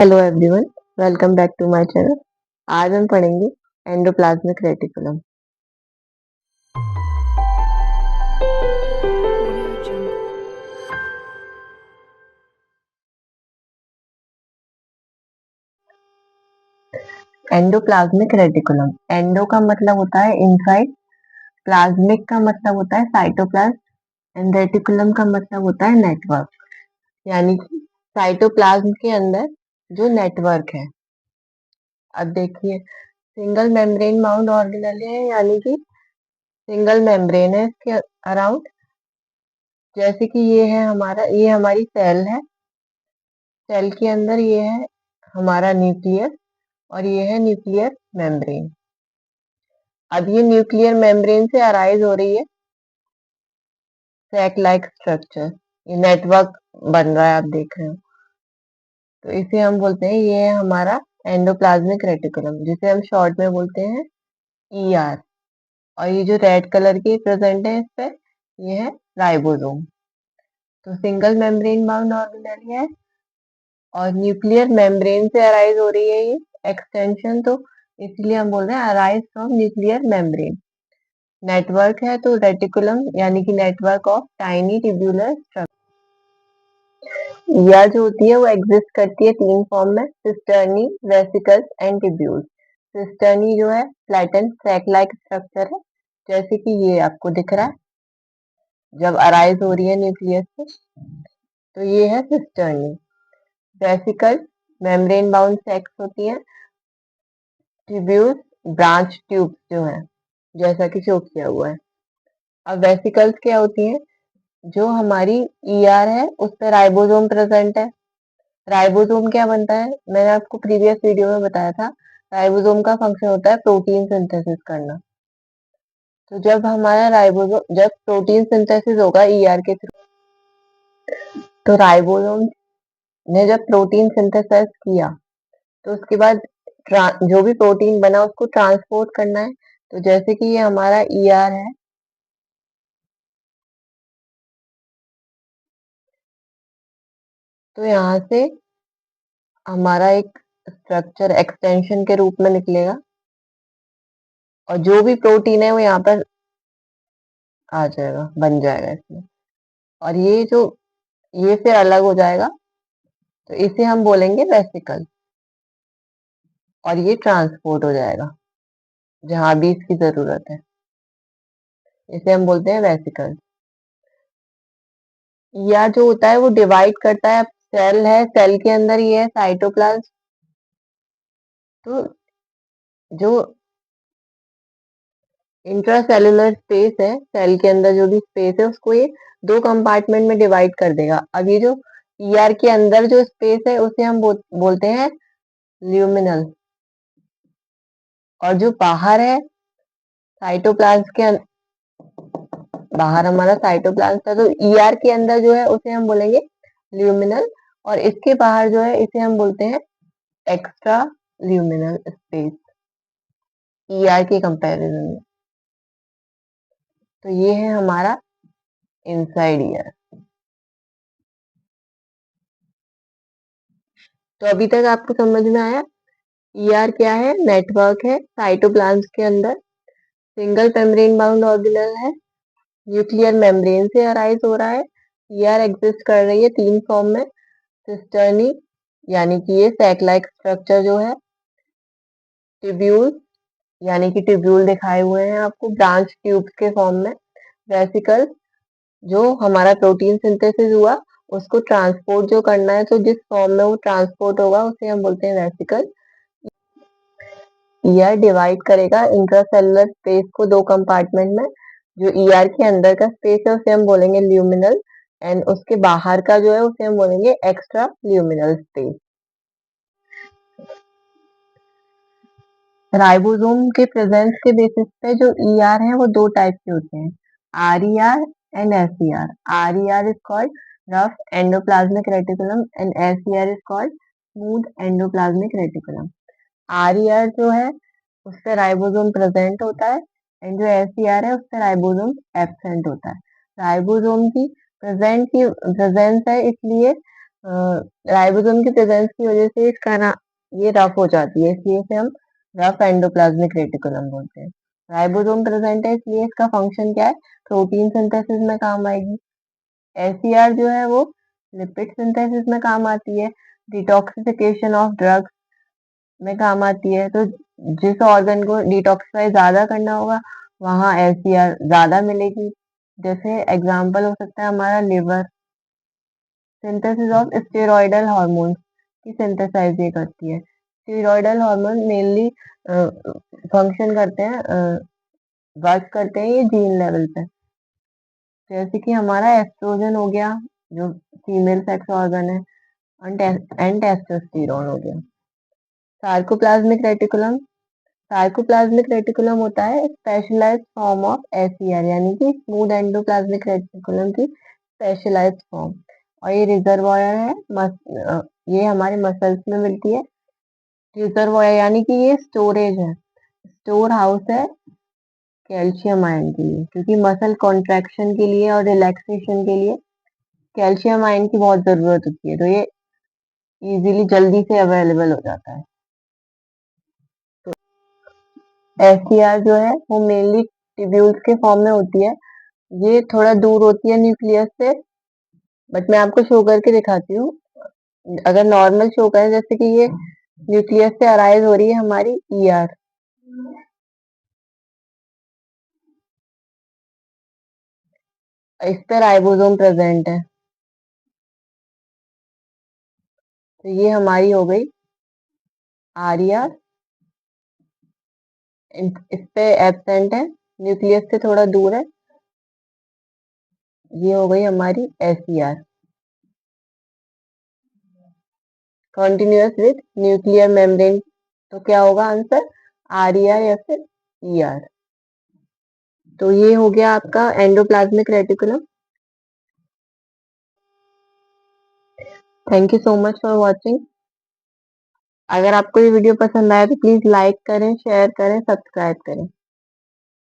Hello everyone, welcome back to my channel. आज हम पढ़ेंगे endoplasmic reticulum. Endoplasmic reticulum, endo का मतलब होता है इनसाइड, प्लाज्मिक का मतलब होता है साइटोप्लाज्म एंड रेटिकुलम का मतलब होता है नेटवर्क। यानी कि साइटोप्लाज्म के अंदर जो नेटवर्क है। अब देखिए, सिंगल मेम्ब्रेन बाउंड ऑर्गेनेल है, यानी कि सिंगल मेम्ब्रेन है इसके अराउंड। जैसे कि ये हमारी सेल है। सेल के अंदर ये है हमारा न्यूक्लियस और ये है न्यूक्लियर मेम्ब्रेन। अब ये न्यूक्लियर मेम्ब्रेन से अराइज हो रही है सैक लाइक स्ट्रक्चर। ये नेटवर्क बन रहा है, आप देख रहे हो। तो इसे हम बोलते हैं, ये है हमारा एंडोप्लाज्मिक रेटिकुलम, जिसे हम शॉर्ट में बोलते हैं ईआर। और ये जो रेड कलर की प्रेजेंट है इस पे, ये है राइबोसोम। तो सिंगल मेम्ब्रेन बाउंड ऑर्गेनेल है और न्यूक्लियर मेम्ब्रेन से अराइज हो रही है ये एक्सटेंशन। तो इसलिए हम बोल रहे हैं arise from nuclear membrane. Network है तो रेटिकुलम, यानी कि network of tiny tubular structure. या जो होती है वो एग्जिस्ट करती है तीन फॉर्म में, cisternae, vesicles and tubules. Cisternae जो है फ्लैटन सैक लाइक स्ट्रक्चर है, जैसे कि ये आपको दिख रहा है जब अराइज हो रही है न्यूक्लियस से। तो ये है सिस्टर्नी। वेसिकल्स मेम्ब्रेन बाउंड सैक्स होती है। ट्यूब्यूल्स ब्रांच ट्यूब्स जो है, जैसा कि शो किया हुआ है। अब वेसिकल्स क्या होती हैं? जो हमारी ईआर है उस पर राइबोसोम प्रेजेंट है। राइबोसोम क्या बनता है, मैंने आपको प्रीवियस वीडियो में बताया था। राइबोसोम का फंक्शन होता है प्रोटीन सिंथेसिस करना। तो जब प्रोटीन सिंथेसिस होगा ईआर के थ्रू, तो राइबोसोम ने जब प्रोटीन सिंथेसाइज किया, तो उसके बाद जो भी प्रोटीन बना उसको ट्रांसपोर्ट करना है। तो जैसे कि ये हमारा ईआर है, तो यहाँ से हमारा एक स्ट्रक्चर एक्सटेंशन के रूप में निकलेगा और जो भी प्रोटीन है वो यहाँ पर आ जाएगा, बन जाएगा इसमें। और ये फिर अलग हो जाएगा, तो इसे हम बोलेंगे वेसिकल। और ये ट्रांसपोर्ट हो जाएगा जहां भी इसकी जरूरत है, इसे हम बोलते हैं वेसिकल। या जो होता है वो डिवाइड करता है। सेल है, सेल के अंदर ये है साइटोप्लाज्म। तो जो इंट्रासेलुलर स्पेस है, सेल के अंदर जो भी स्पेस है उसको ये दो कंपार्टमेंट में डिवाइड कर देगा। अब ये जो ईआर के अंदर जो स्पेस है उसे हम बोलते हैं ल्यूमिनल। और जो बाहर है साइटोप्लाज्म बाहर हमारा साइटोप्लाज्म था, तो ईआर के अंदर जो है उसे हम बोलेंगे ल्यूमिनल। और इसके बाहर जो है इसे हम बोलते हैं एक्स्ट्रा ल्यूमिनल स्पेस, ईआर के कंपैरिजन में। तो ये है हमारा इनसाइड ईयर। तो अभी तक आपको समझ में आया ईआर क्या है? नेटवर्क है साइटोप्लाज्म के अंदर, सिंगल मेम्ब्रेन बाउंड ऑर्गेनेल है, न्यूक्लियर मेम्ब्रेन से अराइज हो रहा है। ईआर एग्जिस्ट कर रही है तीन फॉर्म में, सिस्टर्नी, यानी कि ये सैक लाइक स्ट्रक्चर जो है, ट्यूब्यूल, यानी कि ट्यूब्यूल दिखाए हुए हैं आपको ब्रांच ट्यूब्स के फॉर्म में, वेसिकल, जो हमारा प्रोटीन सिंथेसिस हुआ उसको ट्रांसपोर्ट जो करना है, तो जिस फॉर्म में वो ट्रांसपोर्ट होगा उसे हम बोलते हैं वेसिकल। ईआर डिवाइड करेगा इंट्रासेलुलर स्पेस को दो कंपार्टमेंट में। जो ईआर के अंदर का स्पेस है उसे हम बोलेंगे ल्यूमिनल, एंड उसके बाहर का जो है उसे हम बोलेंगे एक्स्ट्रा ल्यूमिनल स्पेस। राइबोसोम के प्रेजेंस के बेसिस पे जो ईआर है वो दो टाइप के होते हैं, RER and SER. RER is called rough endoplasmic reticulum and SER is called smooth endoplasmic reticulum. RER जो है उससे राइबोसोम प्रेजेंट होता है, एंड जो एसईआर है उससे राइबोसोम एब्सेंट होता है। राइबोसोम की प्रेजेंस है, इसलिए राइबोसोम की प्रेजेंस की वजह से इसका ना ये रफ हो जाती है, इसलिए इसे हम रफ एंडोप्लाज्मिक रेटिकुलम बोलते हैं। राइबोसोम प्रेजेंट है इसलिए इसका फंक्शन क्या है, प्रोटीन सिंथेसिस में काम आएगी। एससीआर जो है वो लिपिड सिंथेसिस में काम आती है, डिटॉक्सिफिकेशन ऑफ ड्रग्स में काम आती है। तो जिस ऑर्गन को डिटॉक्सिफाई ज्यादा करना होगा वहां एससीआर ज्यादा मिलेगी। जैसे एग्जांपल हो सकता है हमारा liver, synthesis of steroidal hormone की सिंथेसाइज ये करती है। स्टेरॉयडल हार्मोन मेनली फंक्शन करते हैं, वर्क करते हैं ये जीन लेवल पे। जैसे कि हमारा एस्ट्रोजन हो गया जो फीमेल सेक्स ऑर्गन है, एंड टेस्टोस्टेरोन हो गया। सार्कोप्लाज्मिक रेटिकुलम, सार्कोप्लाज्मिक रेटिकुलम होता है स्पेशलाइज्ड फॉर्म ऑफ एसईआर, यानी कि स्मूथ एंडोप्लाज्मिक रेटिकुलम की स्पेशलाइज्ड फॉर्म। और ये रिजर्वॉयर है, ये हमारे मसल्स में मिलती है। रिजर्वॉयर यानी कि ये स्टोरेज है, स्टोर हाउस है कैल्शियम आयन के लिए, क्योंकि मसल कॉन्ट्रैक्शन के लिए और रिलैक्सेशन के लिए कैल्शियम आयन की बहुत जरूरत होती है, तो ये इजीली जल्दी से अवेलेबल हो जाता है। तो एससीआर जो है वो मेनली टिब्यूल्स के फॉर्म में होती है। ये थोड़ा दूर होती है न्यूक्लियस से, बट मैं आपको शो करके दिखाती हूँ। अगर नॉर्मल शो करें, जैसे कि ये न्यूक्लियस से अराइज हो रही है हमारी ईआर, इस पे राइबोसोम प्रेजेंट है, तो ये हमारी हो गई आरईआर। इस पे एब्सेंट है, न्यूक्लियस से थोड़ा दूर है, ये हो गई हमारी SER, continuous with nuclear membrane. तो क्या होगा आंसर, आरईआर या फिर ईआर। तो ये हो गया आपका endoplasmic reticulum. Thank you so much for watching. अगर आपको ये वीडियो पसंद आया तो प्लीज लाइक करें, शेयर करें, सब्सक्राइब करें।